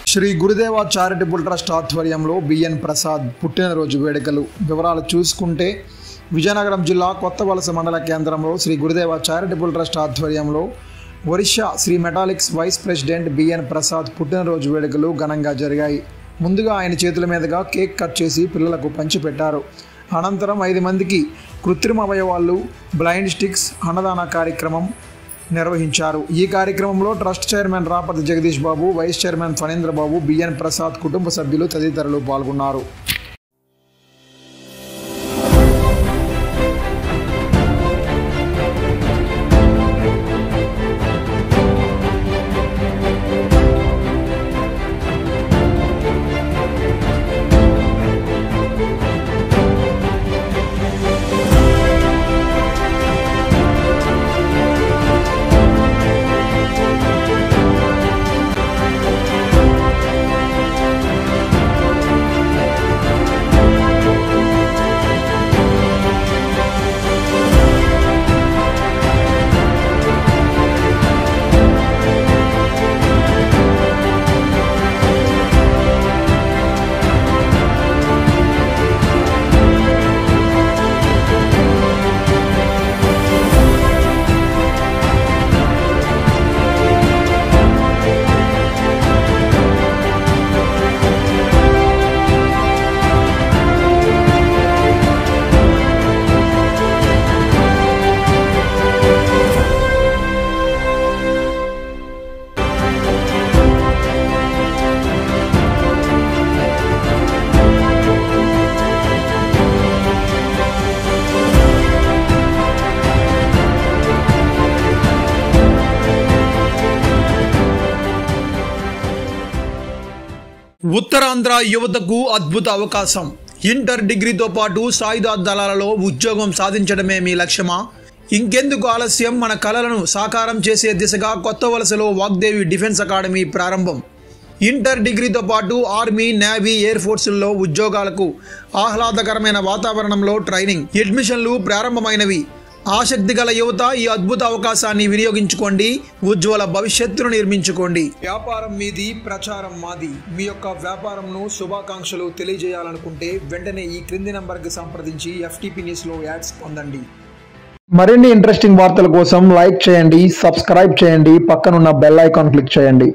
శ్రీ గురుదేవ charitable trust ఆధ్వర్యంలో B N Prasad పుట్టినరోజు వేడుకలు వివరాలు చూసుకుంటే విజయనగరం జిల్లా కొత్తవలస మండల కేంద్రంలో శ్రీ గురుదేవ చారిటబుల్ ట్రస్ట్ ఆధ్వర్యంలో Orissa Shri metallics vice president BN Prasad పుట్టినరోజు వేడుకలు ఘనంగా జరిగాయి. ముందుగా ఆయన చేతుల మీదుగా కేక్ కట్ చేసి పిల్లలకు పంచిపెట్టారు. అనంతరం 5 మందికి కృత్రిమ అవయవాలు, బ్లైండ్ స్టిక్స్ అన్నదాన కార్యక్రమం నిర్వహించారు. ఈ కార్యక్రమంలో ట్రస్ట్ చైర్మన్ రాపర్తి జగదీష్ బాబు, వైస్ చైర్మన్ ఫణీంద్ర బాబు, బిఎన్ ప్రసాద్ కుటుంబ సభ్యులు తదితరులు పాల్గొన్నారు. ఉత్తరాంధ్ర యువతకు అద్భుత అవకాశం. ఇంటర్ డిగ్రీతో పాటు సాయుధ దళాలలో ఉద్యోగం సాధించడమే మీ లక్ష్యమా? ఇంకెందుకు ఆలస్యం? మన కలలను సాకారం చేసే దిశగా కొత్తవలసలో వాగ్దేవి డిఫెన్స్ అకాడమీ ప్రారంభం. ఇంటర్ డిగ్రీతో పాటు ఆర్మీ, నేవీ, ఎయిర్ ఫోర్సుల్లో ఉద్యోగాలకు ఆహ్లాదకరమైన వాతావరణంలో ట్రైనింగ్, అడ్మిషన్లు ప్రారంభమైనవి. ఆసక్తి గల యువత ఈ అద్భుత అవకాశాన్ని వినియోగించుకోండి. ఉజ్వల భవిష్యత్తును నిర్మించుకోండి. వ్యాపారం మీది, ప్రచారం మాది. మీ యొక్క వ్యాపారంను శుభాకాంక్షలు తెలియజేయాలనుకుంటే వెంటనే ఈ క్రింది నంబర్కి సంప్రదించి FTP న్యూస్లో యాడ్స్ పొందండి. మరిన్ని ఇంట్రెస్టింగ్ వార్తల కోసం లైక్ చేయండి, సబ్స్క్రైబ్ చేయండి, పక్కనున్న బెల్ ఐకాన్ క్లిక్ చేయండి.